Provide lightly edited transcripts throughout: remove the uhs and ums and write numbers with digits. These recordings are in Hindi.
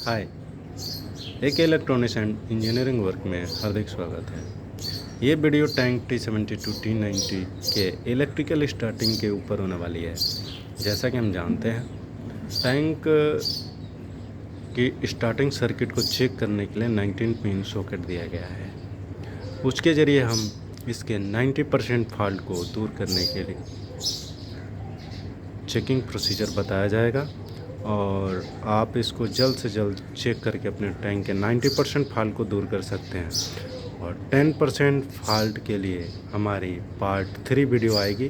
हाय। एक इलेक्ट्रॉनिक्स एंड इंजीनियरिंग वर्क में हार्दिक स्वागत है। ये वीडियो टैंक T72 T90 के इलेक्ट्रिकल स्टार्टिंग के ऊपर होने वाली है। जैसा कि हम जानते हैं, टैंक की स्टार्टिंग सर्किट को चेक करने के लिए 19 पिन सॉकेट दिया गया है। उसके ज़रिए हम इसके 90% फॉल्ट को दूर करने के लिए चेकिंग प्रोसीजर बताया जाएगा और आप इसको जल्द से जल्द चेक करके अपने टैंक के 90% फॉल्ट को दूर कर सकते हैं। और 10% फॉल्ट के लिए हमारी पार्ट 3 वीडियो आएगी,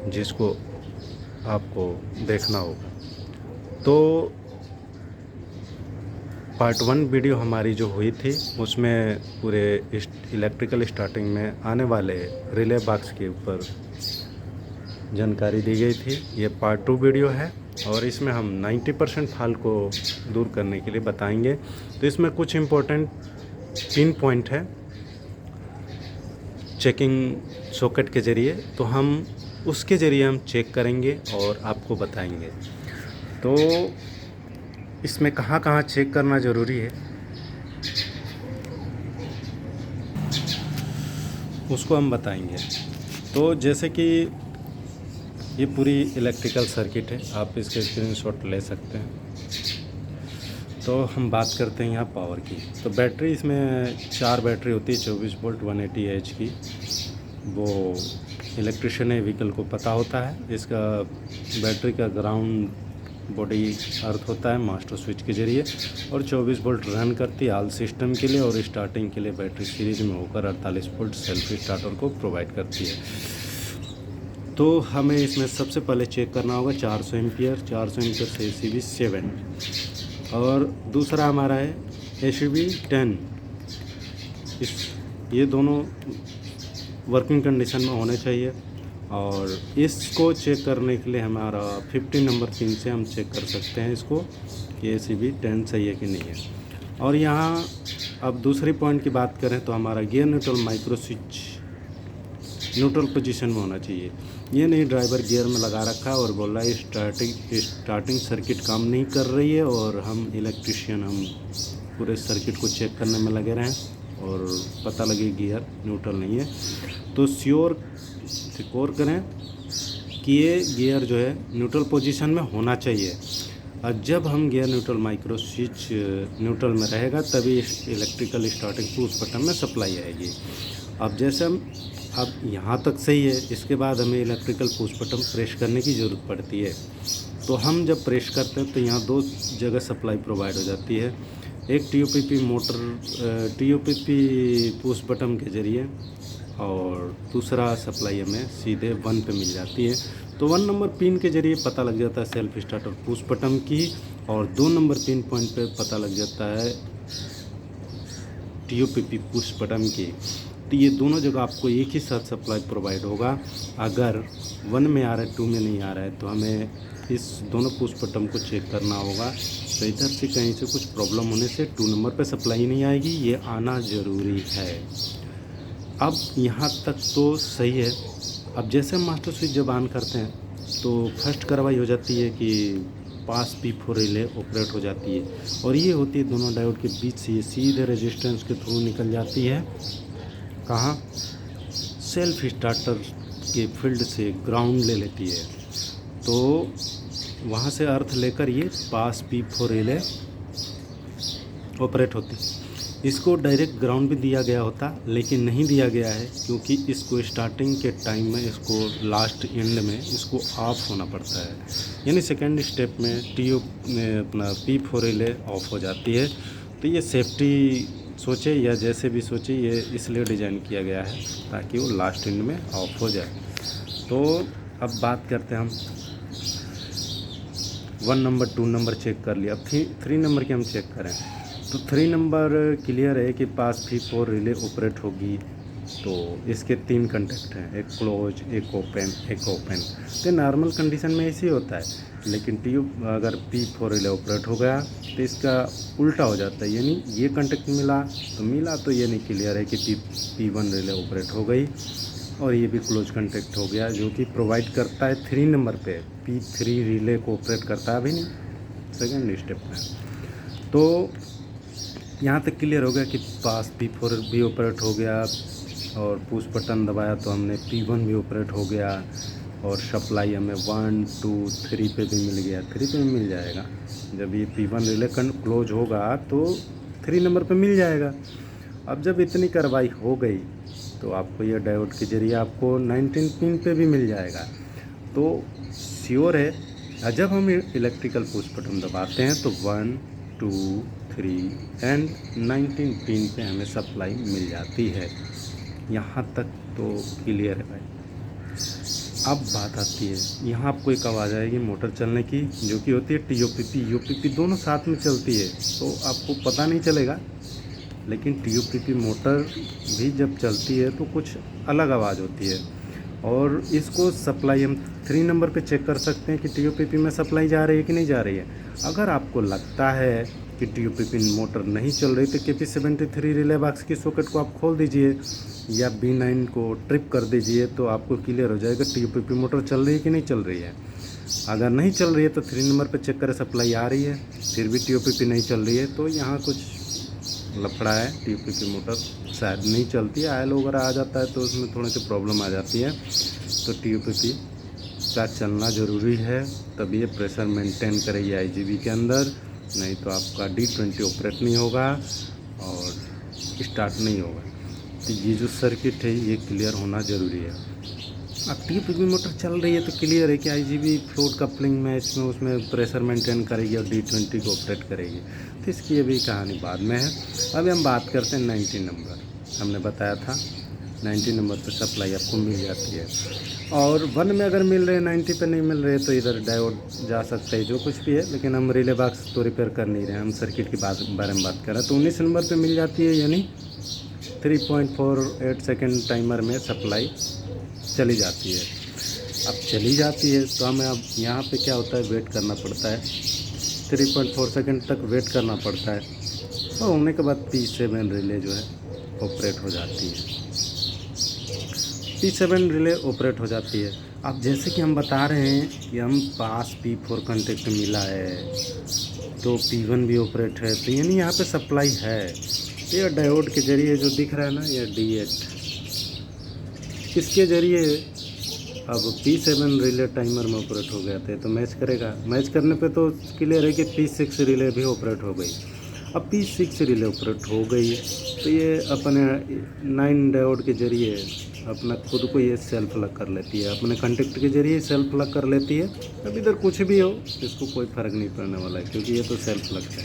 जिसको आपको देखना होगा। तो पार्ट 1 वीडियो हमारी जो हुई थी, उसमें पूरे इलेक्ट्रिकल स्टार्टिंग में आने वाले रिले बॉक्स के ऊपर जानकारी दी गई थी। ये पार्ट 2 वीडियो है और इसमें हम 90% फॉल्ट को दूर करने के लिए बताएंगे। तो इसमें कुछ इम्पोर्टेंट पिन पॉइंट है चेकिंग सॉकेट के ज़रिए, तो हम उसके ज़रिए हम चेक करेंगे और आपको बताएंगे। तो इसमें कहाँ कहाँ चेक करना ज़रूरी है उसको हम बताएंगे। तो जैसे कि ये पूरी इलेक्ट्रिकल सर्किट है, आप इसके स्क्रीनशॉट ले सकते हैं। तो हम बात करते हैं यहाँ पावर की। तो बैटरी, इसमें 4 बैटरी होती है 24 वोल्ट 180 एच की। वो इलेक्ट्रिशियन व्हीकल को पता होता है। इसका बैटरी का ग्राउंड बॉडी अर्थ होता है मास्टर स्विच के ज़रिए, और 24 वोल्ट रन करती है ऑल सिस्टम के लिए, और स्टार्टिंग के लिए बैटरी सीरीज में होकर 48 वोल्ट सेल्फ स्टार्टर को प्रोवाइड करती है। तो हमें इसमें सबसे पहले चेक करना होगा 400 एम्पियर से ACB 7, और दूसरा हमारा है ACB 10। ये दोनों वर्किंग कंडीशन में होने चाहिए, और इसको चेक करने के लिए हमारा 50 नंबर पिन से हम चेक कर सकते हैं इसको कि ACB 10 सही है कि नहीं है। और यहाँ अब दूसरी पॉइंट की बात करें तो हमारा gear neutral micro switch neutral position में होना चाहिए। ये नहीं ड्राइवर गियर में लगा रखा है और बोल रहा है स्टार्टिंग सर्किट काम नहीं कर रही है, और हम इलेक्ट्रिशियन हम पूरे सर्किट को चेक करने में लगे रहें और पता लगे गियर न्यूट्रल नहीं है। तो सिक्योर करें कि ये गियर जो है न्यूट्रल पोजीशन में होना चाहिए, और जब हम gear neutral micro switch neutral में रहेगा तभी इलेक्ट्रिकल स्टार्टिंग पुश बटन में सप्लाई आएगी। अब जैसे हम अब यहाँ तक सही है, इसके बाद हमें इलेक्ट्रिकल पुश बटन प्रेस करने की ज़रूरत पड़ती है। तो हम जब प्रेस करते हैं तो यहाँ 2 जगह सप्लाई प्रोवाइड हो जाती है। एक TOPP motor TOPP push button के ज़रिए, और दूसरा सप्लाई हमें सीधे 1 पे मिल जाती है। तो 1 नंबर पिन के ज़रिए पता लग जाता है सेल्फ स्टार्टर पुश बटन की, और 2 नंबर पिन पॉइंट पे पता लग जाता है TOPP पुश बटन की। तो ये दोनों जगह आपको एक ही साथ सप्लाई प्रोवाइड होगा। अगर 1 में आ रहा है 2 में नहीं आ रहा है तो हमें इस दोनों पुश बटन को चेक करना होगा। तो इधर से कहीं से कुछ प्रॉब्लम होने से 2 नंबर पे सप्लाई नहीं आएगी, ये आना ज़रूरी है। अब यहाँ तक तो सही है। अब जैसे हम मास्टर स्विच जब ऑन करते हैं तो फर्स्ट कार्रवाई हो जाती है कि पास P4 रिले ऑपरेट हो जाती है, और ये होती है दोनों डायोड के बीच से, ये सीधे रेजिस्टेंस के थ्रू निकल जाती है। कहाँ? सेल्फ स्टार्टर के फील्ड से ग्राउंड ले लेती है। तो वहाँ से अर्थ लेकर ये पास P4 रिले ऑपरेट होती है। इसको डायरेक्ट ग्राउंड भी दिया गया होता, लेकिन नहीं दिया गया है क्योंकि इसको स्टार्टिंग के टाइम में, इसको लास्ट एंड में इसको ऑफ होना पड़ता है, यानी सेकेंड स्टेप में अपना P4 रिले ऑफ हो जाती है। तो ये सेफ्टी सोचे या जैसे भी सोचे, ये इसलिए डिज़ाइन किया गया है ताकि वो लास्ट एंड में ऑफ हो जाए। तो अब बात करते हैं हम 1 नंबर 2 नंबर चेक कर लिया। अब 3 नंबर की हम चेक करें तो 3 नंबर क्लियर है कि पास P4 रिले ऑपरेट होगी। तो इसके 3 कंटेक्ट हैं, एक क्लोज, एक ओपन। तो नॉर्मल कंडीशन में ऐसे ही होता है, लेकिन अगर P4 रिले ऑपरेट हो गया तो इसका उल्टा हो जाता है, यानी ये कंटेक्ट मिला तो ये नहीं क्लियर है कि P1 रिले ऑपरेट हो गई, और ये भी क्लोज कंटेक्ट हो गया, जो कि प्रोवाइड करता है 3 नंबर पे P3 रिले को ऑपरेट करता है, अभी नहीं सेकेंड स्टेप में। तो यहाँ तक क्लियर हो गया कि पास P4 भी ऑपरेट हो गया और पुश बटन दबाया तो हमने P1 भी ऑपरेट हो गया और सप्लाई हमें 1 2 3 पे भी मिल गया। 3 पे भी मिल जाएगा, जब ये P1 रिले क्लोज होगा तो 3 नंबर पे मिल जाएगा। अब जब इतनी कार्रवाई हो गई तो आपको यह डायोड के जरिए आपको 19 पिन पे भी मिल जाएगा। तो श्योर है जब हम इलेक्ट्रिकल पुश बटन दबाते हैं तो 1 2 3 एंड 19 पिन पे हमें सप्लाई मिल जाती है। यहाँ तक तो क्लियर है भाई। अब बात आती है, यहाँ आपको एक आवाज़ आएगी मोटर चलने की, जो कि होती है TOPP UPP दोनों साथ में चलती है, तो आपको पता नहीं चलेगा। लेकिन TOPP मोटर भी जब चलती है तो कुछ अलग आवाज़ होती है। और इसको सप्लाई हम 3 नंबर पे चेक कर सकते हैं कि TOPP में सप्लाई जा रही है कि नहीं जा रही है। अगर आपको लगता है कि TOPP मोटर नहीं चल रही तो KP73 रिले बॉक्स की सॉकेट को आप खोल दीजिए या B9 को ट्रिप कर दीजिए, तो आपको क्लियर हो जाएगा TOPP मोटर चल रही है कि नहीं चल रही है। अगर नहीं चल रही है तो 3 नंबर पे चेक करें सप्लाई आ रही है, फिर भी TOPP नहीं चल रही है तो यहाँ कुछ लफड़ा है, TOPP मोटर शायद नहीं चलती है। आयल वगैरह आ जाता है तो उसमें थोड़ी सी प्रॉब्लम आ जाती है। तो TOPP का चलना ज़रूरी है, तभी ये प्रेशर मेंटेन करेगी IGB के अंदर, नहीं तो आपका D20 ऑपरेट नहीं होगा और स्टार्ट नहीं होगा। तो ये जो सर्किट है ये क्लियर होना ज़रूरी है। अब TOPP मोटर चल रही है तो क्लियर है कि IGB फ्लोट कपलिंग मैच में उसमें प्रेशर मेंटेन करेगी और D20 को ऑपरेट करेगी। तो इसकी अभी कहानी बाद में है। अभी हम बात करते हैं 19 नंबर। हमने बताया था 90 नंबर पर सप्लाई आपको मिल जाती है और 1 में अगर मिल रहे हैं 90 पे नहीं मिल रहे तो इधर डायोड जा सकता है, जो कुछ भी है। लेकिन हम रिले बॉक्स तो रिपेयर कर नहीं रहे हैं, हम सर्किट की बारे में बात कर रहे हैं। तो 19 नंबर पे मिल जाती है, यानी 3.48 सेकेंड टाइमर में सप्लाई चली जाती है। अब चली जाती है तो हमें अब यहाँ पे क्या होता है, वेट करना पड़ता है। 3.4 सेकेंड तक वेट करना पड़ता है और होने के बाद P7 रिले जो है ऑपरेट हो जाती है। P7 रिले ऑपरेट हो जाती है। अब जैसे कि हम बता रहे हैं कि हम पास P4 कॉन्टेक्ट मिला है तो P1 भी ऑपरेट है, तो यानी यहाँ पे सप्लाई है। तो यह डायोड के जरिए जो दिख रहा है ना, यह D8, इसके जरिए अब P7 रिले टाइमर में ऑपरेट हो गया था, तो मैच करेगा। मैच करने पे तो क्लियर है कि P6 रिले भी ऑपरेट हो गई। अब P6 रिले ऑपरेट हो गई तो ये अपने 9 डायोड के जरिए अपना खुद को ये सेल्फ लग कर लेती है, अपने कॉन्टेक्ट के जरिए सेल्फ लग कर लेती है। अब इधर कुछ भी हो इसको कोई फ़र्क नहीं पड़ने वाला है, क्योंकि ये तो सेल्फ लग है।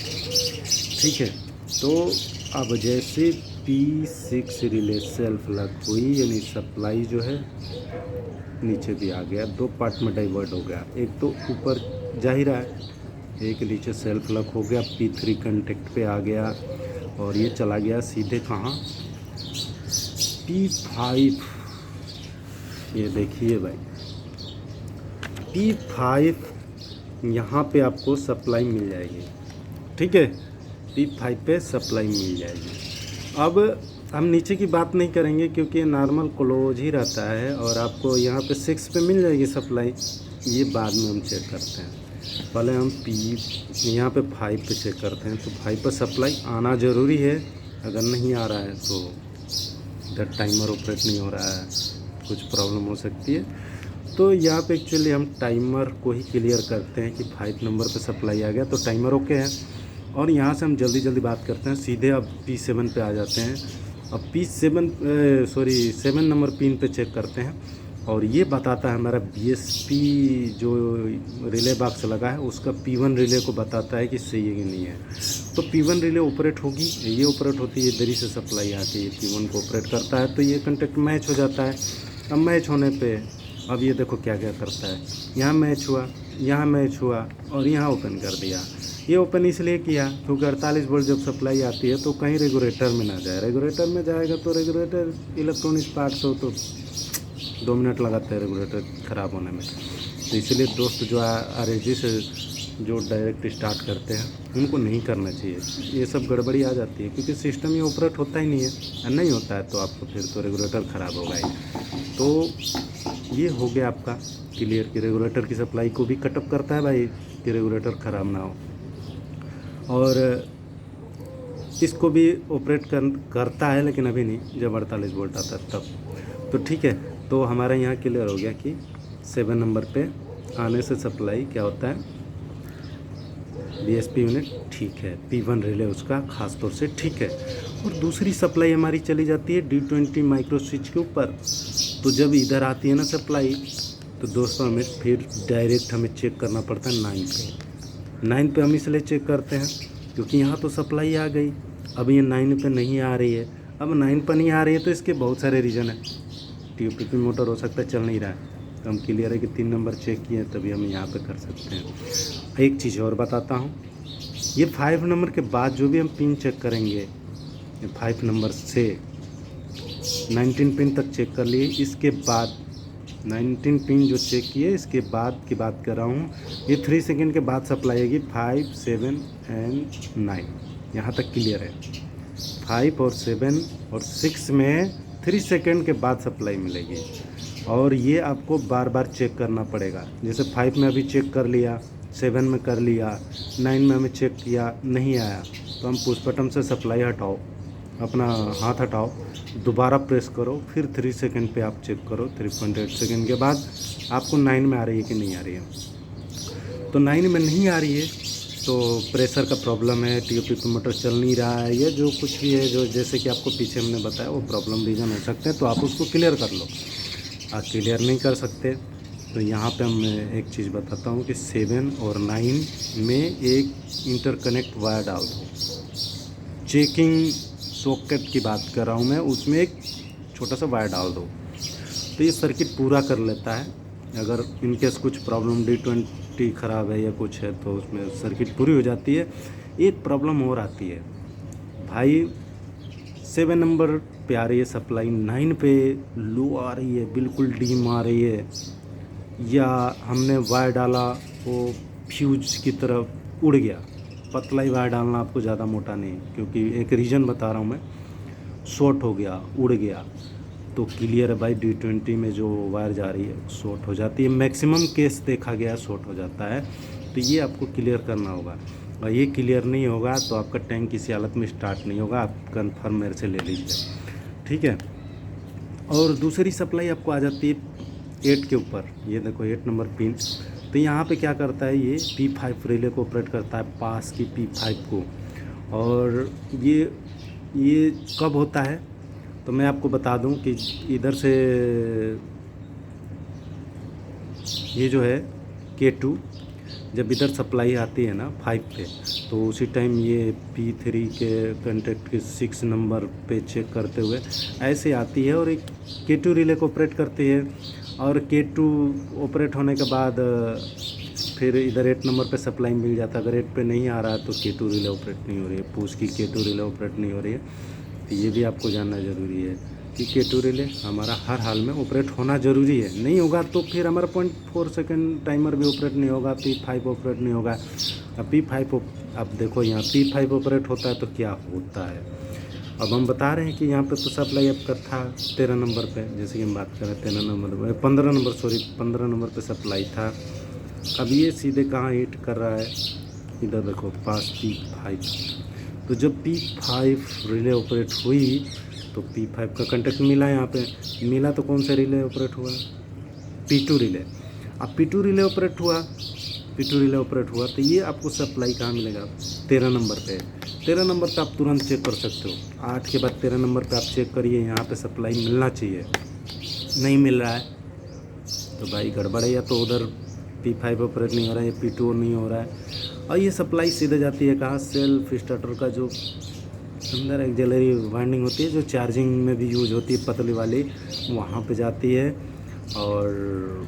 ठीक है, तो अब जैसे P6 रिले सेल्फ लग हुई, यानी सप्लाई जो है नीचे भी आ गया, 2 पार्ट में डाइवर्ट हो गया। एक तो ऊपर जा ही रहा है, एक नीचे सेल्फ लॉक हो गया, P3 कॉन्टेक्ट पे आ गया और ये चला गया सीधे कहाँ, P5। ये देखिए भाई, P5 यहाँ पे आपको सप्लाई मिल जाएगी। ठीक है, P5 पे सप्लाई मिल जाएगी। अब हम नीचे की बात नहीं करेंगे क्योंकि नॉर्मल क्लोज ही रहता है और आपको यहाँ पे 6 पे मिल जाएगी सप्लाई, ये बाद में हम चेक करते हैं। पहले हम यहाँ पे 5 पे चेक करते हैं। तो 5 पर सप्लाई आना ज़रूरी है, अगर नहीं आ रहा है तो इधर टाइमर ऑपरेट नहीं हो रहा है, कुछ प्रॉब्लम हो सकती है। तो यहाँ पे एक्चुअली हम टाइमर को ही क्लियर करते हैं कि 5 नंबर पे सप्लाई आ गया तो टाइमर ओके है। और यहाँ से हम जल्दी बात करते हैं, सीधे अब P7 पे आ जाते हैं। अब P7 नंबर पिन पे चेक करते हैं और ये बताता है हमारा BSP जो रिले बॉक्स लगा है उसका P1 रिले को बताता है कि सही है कि नहीं है। तो P1 रिले ऑपरेट होगी, ये ऑपरेट होती है, इधर ही से सप्लाई आके ये P1 को ऑपरेट करता है, तो ये कॉन्टेक्ट मैच हो जाता है। अब मैच होने पे अब ये देखो क्या करता है, यहाँ मैच हुआ, यहाँ मैच हुआ और यहाँ ओपन कर दिया। ये ओपन इसलिए किया क्योंकि 48 वोल्ट जब सप्लाई आती है तो कहीं रेगुलेटर में ना जाए। रेगुलेटर में जाएगा तो रेगुलेटर इलेक्ट्रॉनिक्स पार्ट्स हो तो 2 मिनट लगाते हैं रेगुलेटर ख़राब होने में। तो इसलिए दोस्त जो RSG से जो डायरेक्ट स्टार्ट करते हैं उनको नहीं करना चाहिए, ये सब गड़बड़ी आ जाती है क्योंकि सिस्टम ये ऑपरेट होता ही नहीं है, और नहीं होता है तो आपको फिर तो रेगुलेटर ख़राब होगा ही। तो ये हो गया आपका क्लियर कि रेगुलेटर की सप्लाई को भी कटअप करता है भाई कि रेगुलेटर ख़राब ना हो। और इसको भी ऑपरेट करता है, लेकिन अभी नहीं, जब 48 वोल्ट आता है तब। तो ठीक है, तो हमारा यहाँ क्लियर हो गया कि 7 नंबर पे आने से सप्लाई क्या होता है, DSP यूनिट ठीक है, P1 रिले उसका ख़ास तौर से ठीक है। और दूसरी सप्लाई हमारी चली जाती है D20 माइक्रो स्विच के ऊपर। तो जब इधर आती है ना सप्लाई, तो दोस्तों हमें फिर डायरेक्ट हमें चेक करना पड़ता है 9 पे। 9 पे हम इसलिए चेक करते हैं क्योंकि यहाँ तो सप्लाई आ गई, अब ये 9 पे नहीं आ रही है। अब 9 पर नहीं आ रही है तो इसके बहुत सारे रीज़न है। TOPP मोटर हो सकता है चल नहीं रहा है, तो हम क्लियर है कि 3 नंबर चेक किए, तभी हम यहाँ पे कर सकते हैं। एक चीज़ और बताता हूँ, ये 5 नंबर के बाद जो भी हम पिन चेक करेंगे, 5 नंबर से 19 पिन तक चेक कर लिए, इसके बाद 19 पिन जो चेक किए इसके बाद की बात कर रहा हूँ, ये 3 सेकेंड के बाद सप्लाई आएगी 5, 7 एंड 9, यहाँ तक क्लियर है। 5 और 7 और 6 में 3 सेकेंड के बाद सप्लाई मिलेगी, और ये आपको बार बार चेक करना पड़ेगा। जैसे 5 में अभी चेक कर लिया, 7 में कर लिया, 9 में हमें चेक किया, नहीं आया, तो हम पुश बटन से सप्लाई हटाओ, अपना हाथ हटाओ, दोबारा प्रेस करो, फिर 3 सेकंड पे आप चेक करो। 3.8 सेकंड के बाद आपको 9 में आ रही है कि नहीं आ रही है। तो 9 में नहीं आ रही है तो प्रेशर का प्रॉब्लम है, TOPP मोटर चल नहीं रहा है, ये जो कुछ भी है, जो जैसे कि आपको पीछे हमने बताया वो प्रॉब्लम रीज़न हो सकते हैं, तो आप उसको क्लियर कर लो। आप क्लियर नहीं कर सकते तो यहाँ पे मैं एक चीज़ बताता हूँ कि 7 और 9 में एक इंटरकनेक्ट वायर डाल दो। चेकिंग सॉकेट की बात कर रहा हूँ मैं, उसमें एक छोटा सा वायर डाल दो, तो ये सर्किट पूरा कर लेता है। अगर इनकेस कुछ प्रॉब्लम D20 ख़राब है या कुछ है तो उसमें सर्किट पूरी हो जाती है। एक प्रॉब्लम और आती है भाई, 7 नंबर पे आ रही है सप्लाई, 9 पे लो आ रही है, बिल्कुल डीम आ रही है, या हमने वायर डाला वो फ्यूज की तरफ उड़ गया। पतला ही वायर डालना, आपको ज़्यादा मोटा नहीं, क्योंकि एक रीज़न बता रहा हूँ मैं, शॉर्ट हो गया, उड़ गया तो क्लियर है भाई, D20 में जो वायर जा रही है शॉर्ट हो जाती है। मैक्सिमम केस देखा गया शॉर्ट हो जाता है, तो ये आपको क्लियर करना होगा। और ये क्लियर नहीं होगा तो आपका टैंक किसी हालत में स्टार्ट नहीं होगा, आप कंफर्म मेरे से ले लीजिए, ठीक है। और दूसरी सप्लाई आपको आ जाती है 8 के ऊपर, ये देखो 8 नंबर पिन। तो यहाँ पे क्या करता है, ये P5 रिले को ऑपरेट करता है, पास की P5 को। और ये कब होता है तो मैं आपको बता दूं कि इधर से ये जो है K2, जब इधर सप्लाई आती है ना 5 पे, तो उसी टाइम ये P3 के कंटेक्ट के 6 नंबर पे चेक करते हुए ऐसे आती है, और एक K2 रिले को ऑपरेट करती है। और K2 ऑपरेट होने के बाद फिर इधर 8 नंबर पे सप्लाई मिल जाता है। अगर 8 पे नहीं आ रहा है तो K2 रिले ऑपरेट नहीं हो रही है, पुश की K2 रिले ऑपरेट नहीं हो रही है। तो ये भी आपको जानना ज़रूरी है कि K2 रिले हमारा हर हाल में ऑपरेट होना ज़रूरी है। नहीं होगा तो फिर हमारा 0.4 सेकेंड टाइमर भी ऑपरेट नहीं होगा, P5 ऑपरेट नहीं होगा। अब P5 अब देखो यहाँ P5 ऑपरेट होता है तो क्या होता है। अब हम बता रहे हैं कि यहाँ पे तो सप्लाई आपका था 13 नंबर पे, जैसे कि हम बात कर रहे हैं 13 नंबर 15 नंबर पे सप्लाई था। अब ये सीधे कहाँ हिट कर रहा है, इधर देखो पास P5। तो जब P5 रिले ऑपरेट हुई तो P5 का कंटेक्ट मिला, यहाँ पे मिला तो कौन सा रिले ऑपरेट हुआ, P2 रिले। अब P2 रिले ऑपरेट हुआ तो ये आपको सप्लाई कहाँ मिलेगा, 13 नंबर पे। 13 नंबर पे आप तुरंत चेक कर सकते हो, 8 के बाद 13 नंबर पे आप चेक करिए, यहाँ पे सप्लाई मिलना चाहिए, नहीं मिल रहा है तो भाई गड़बड़ है, या तो उधर P5 ऑपरेट नहीं हो रहा है, या P2 नहीं हो रहा है। और ये सप्लाई सीधे जाती है कहाँ, सेल्फ स्टार्टर का जो अंदर एक्सिलरी वाइंडिंग होती है, जो चार्जिंग में भी यूज होती है, पतली वाली, वहाँ पे जाती है और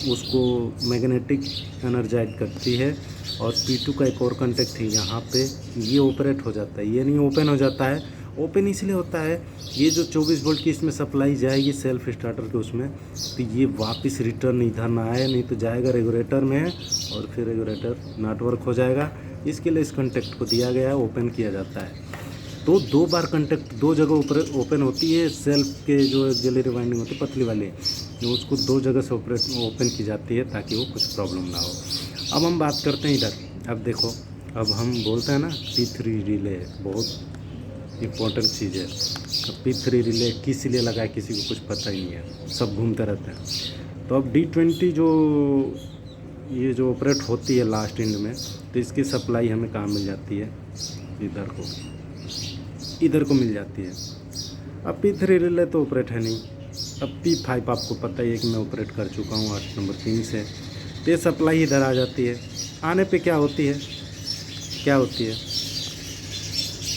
उसको मैग्नेटिक एनर्जाइज करती है। और P2 का एक और कंटेक्ट है यहाँ पे, ये ऑपरेट हो जाता है, ये नहीं ओपन हो जाता है। ओपन इसलिए होता है, ये जो 24 वोल्ट की इसमें सप्लाई जाएगी सेल्फ स्टार्टर के उसमें, तो ये वापस रिटर्न इधर ना आए, नहीं तो जाएगा रेगुलेटर में और फिर रेगुलेटर नॉट वर्क हो जाएगा। इसके लिए इस कंटेक्ट को दिया गया है, ओपन किया जाता है। तो 2 बार कंटेक्ट 2 जगह ओपन होती है, सेल्फ के जो एक्सिलरी वाइंडिंग होती है पतली वाली, तो उसको 2 जगह से ओपन की जाती है ताकि वो कुछ प्रॉब्लम ना हो। अब हम बात करते हैं इधर, अब देखो अब हम बोलते हैं ना P3 रिले बहुत इम्पोर्टेंट चीज़ है। अब P3 रिले किस लिए लगाए किसी को कुछ पता ही नहीं है, सब घूमते रहते हैं। तो अब D20 जो ये जो ऑपरेट होती है लास्ट एंड में, तो इसकी सप्लाई हमें कहाँ मिल जाती है, इधर को मिल जाती है। अब P3 रिले तो ऑपरेट है नहीं। अब P5 आपको पता ही है कि मैं ऑपरेट कर चुका हूँ 8 नंबर पिन से, तो ये सप्लाई इधर आ जाती है। आने पे क्या होती है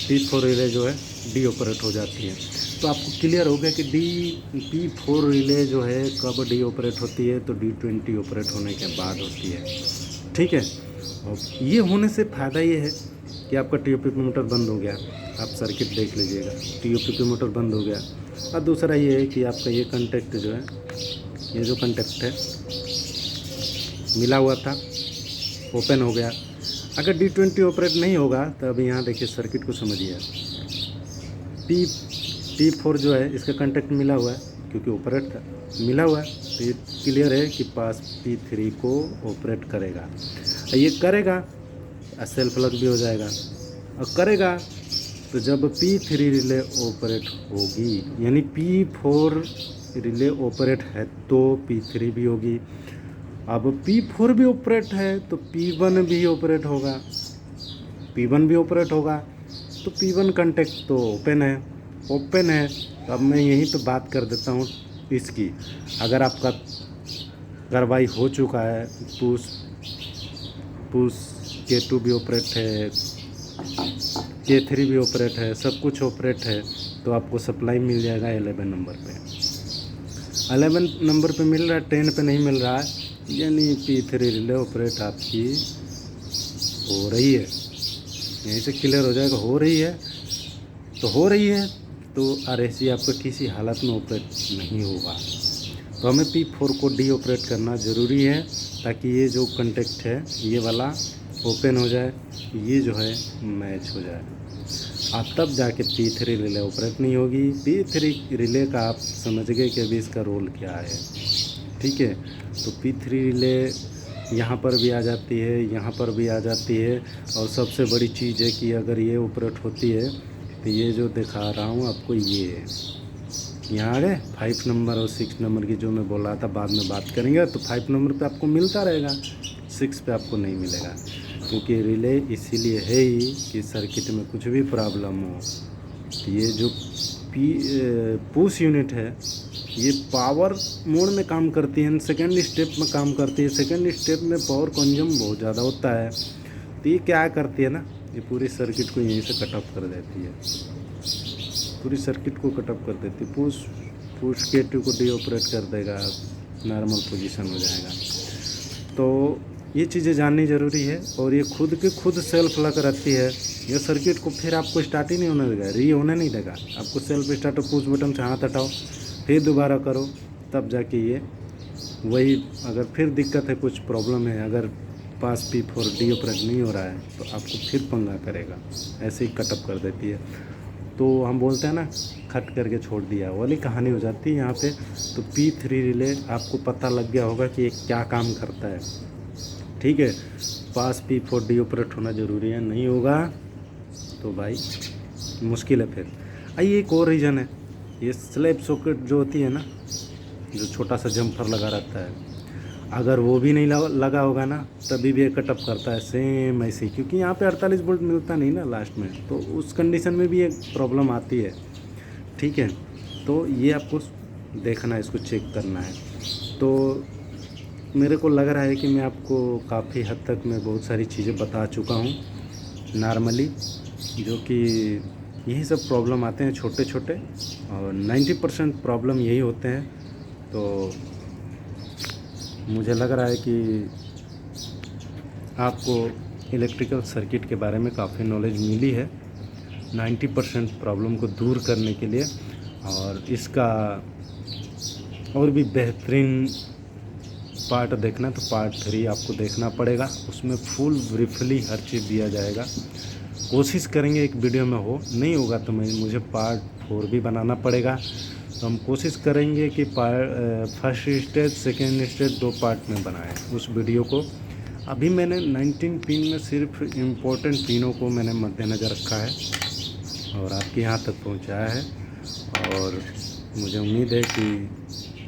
P4 रिले जो है डी ऑपरेट हो जाती है। तो आपको क्लियर हो गया कि P4 रिले जो है कब डी ऑपरेट होती है, तो D20 ऑपरेट होने के बाद होती है। ठीक है, और ये होने से फ़ायदा ये है कि आपका TOPP मोटर बंद हो गया। आप सर्किट देख लीजिएगा, TOPP मोटर बंद हो गया। और दूसरा ये है कि आपका ये कंटेक्ट जो है, ये जो कंटेक्ट है मिला हुआ था, ओपन हो गया। अगर D20 ऑपरेट नहीं होगा तो अभी यहाँ देखिए सर्किट को समझिए। P4 जो है इसका कंटेक्ट मिला हुआ है क्योंकि ऑपरेट था, मिला हुआ है, तो ये क्लियर है कि पास P3 को ऑपरेट करेगा। ये करेगा सेल्फ लग भी हो जाएगा, और करेगा तो जब P3 रिले ऑपरेट होगी, यानी P4 रिले ऑपरेट है तो P3 भी होगी। अब P4 भी ऑपरेट है तो P1 भी ऑपरेट होगा, तो P1 कंटेक्ट तो ओपन है। तो अब मैं यहीं पे बात कर देता हूँ इसकी। अगर आपका कार्रवाई हो चुका है, पुश K2 भी ऑपरेट है, K3 भी ऑपरेट है, सब कुछ ऑपरेट है, तो आपको सप्लाई मिल जाएगा 11 नंबर पे। 11 नंबर पे मिल रहा है, 10 पे नहीं मिल रहा है, यानी P3 रिले ऑपरेट आपकी हो रही है। यहीं से क्लियर हो जाएगा, हो रही है तो RAC आपका किसी हालत में ऑपरेट नहीं होगा। तो हमें P4 को डी ऑपरेट करना ज़रूरी है, ताकि ये जो कंटेक्ट है ये वाला ओपन हो जाए, ये जो है मैच हो जाए। अब तब जाके P3 रिले ऑपरेट नहीं होगी। P3 रिले का आप समझ गए कि अभी इसका रोल क्या है। ठीक है, तो P3 रिले यहाँ पर भी आ जाती है, यहाँ पर भी आ जाती है, और सबसे बड़ी चीज़ है कि अगर ये ऑपरेट होती है तो ये जो दिखा रहा हूँ आपको, ये यहाँ आ गए 5 नंबर और 6 नंबर की जो मैं बोल रहा था, बाद में बात करेंगे। तो 5 नंबर पे आपको मिलता रहेगा, 6 पे आपको नहीं मिलेगा, क्योंकि रिले इसीलिए है ही कि सर्किट में कुछ भी प्रॉब्लम हो। तो ये जो पुश यूनिट है ये पावर मोड में काम करती है, सेकेंड स्टेप में काम करती है। सेकेंड स्टेप में पावर कंज्यूम बहुत ज़्यादा होता है, तो ये क्या करती है ना, ये पूरी सर्किट को यहीं से कट ऑफ कर देती है, पूरी सर्किट को कट ऑफ कर देती है। पुश K2 को डी ऑपरेट कर देगा, नॉर्मल पोजीशन हो जाएगा। तो ये चीज़ें जाननी ज़रूरी है, और ये खुद सेल्फ लग रहती है। ये सर्किट को फिर आपको स्टार्ट ही नहीं होने देगा, होने नहीं देगा। आपको सेल्फ स्टार्ट, पुश बटन से हाथ हटाओ, फिर दोबारा करो, तब जाके ये वही। अगर फिर दिक्कत है, कुछ प्रॉब्लम है, अगर पास P4 डी ऑपरेट नहीं हो रहा है, तो आपको फिर पंगा करेगा, ऐसे ही कटअप कर देती है। तो हम बोलते हैं ना, खट करके छोड़ दिया वाली कहानी हो जाती है यहाँ पे। तो P3 रिले आपको पता लग गया होगा कि ये क्या काम करता है। ठीक है, पास P4 डी ऑपरेट होना ज़रूरी है, नहीं होगा तो भाई मुश्किल है। फिर आइए एक और रीज़न है, ये स्लैब सॉकेट जो होती है ना, जो छोटा सा जम्फर लगा रहता है, अगर वो भी नहीं लगा होगा ना, तभी भी ये कटअप करता है सेम ऐसे ही, क्योंकि यहाँ पे 48 वोल्ट मिलता नहीं ना लास्ट में, तो उस कंडीशन में भी एक प्रॉब्लम आती है। ठीक है, तो ये आपको देखना है, इसको चेक करना है। तो मेरे को लग रहा है कि मैं आपको काफ़ी हद तक मैं बहुत सारी चीज़ें बता चुका हूँ नॉर्मली, जो कि यही सब प्रॉब्लम आते हैं छोटे छोटे, और 90% प्रॉब्लम यही होते हैं। तो मुझे लग रहा है कि आपको इलेक्ट्रिकल सर्किट के बारे में काफ़ी नॉलेज मिली है 90% प्रॉब्लम को दूर करने के लिए। और इसका और भी बेहतरीन पार्ट देखना तो पार्ट 3 आपको देखना पड़ेगा, उसमें फुल ब्रीफली हर चीज़ दिया जाएगा। कोशिश करेंगे एक वीडियो में हो, नहीं होगा तो मुझे पार्ट 4 भी बनाना पड़ेगा। तो हम कोशिश करेंगे कि first stage second stage 2 part में बनाएं उस वीडियो को। अभी मैंने 19 पिन में सिर्फ इम्पोर्टेंट पिनों को मैंने मद्देनज़र रखा है और आपके यहाँ तक पहुँचाया है। और मुझे उम्मीद है कि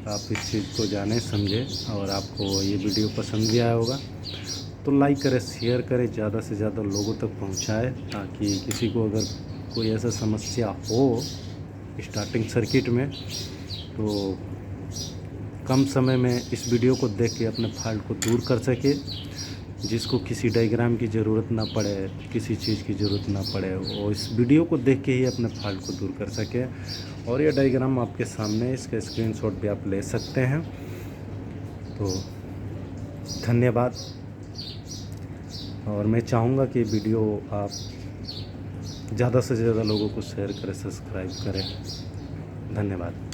आप इस चीज़ को जाने समझें और आपको ये वीडियो पसंद भी आया होगा। तो लाइक करें, शेयर करें, ज़्यादा से ज़्यादा लोगों तक पहुँचाएँ, ताकि किसी को अगर कोई ऐसा समस्या हो स्टार्टिंग सर्किट में तो कम समय में इस वीडियो को देख के अपने फॉल्ट को दूर कर सके। जिसको किसी डायग्राम की ज़रूरत ना पड़े, किसी चीज़ की ज़रूरत ना पड़े, वो इस वीडियो को देख के ही अपने फॉल्ट को दूर कर सके। और ये डायग्राम आपके सामने है, इसका स्क्रीनशॉट भी आप ले सकते हैं। तो धन्यवाद। और मैं चाहूँगा कि वीडियो आप ज़्यादा से ज़्यादा लोगों को शेयर करें, सब्सक्राइब करें। धन्यवाद।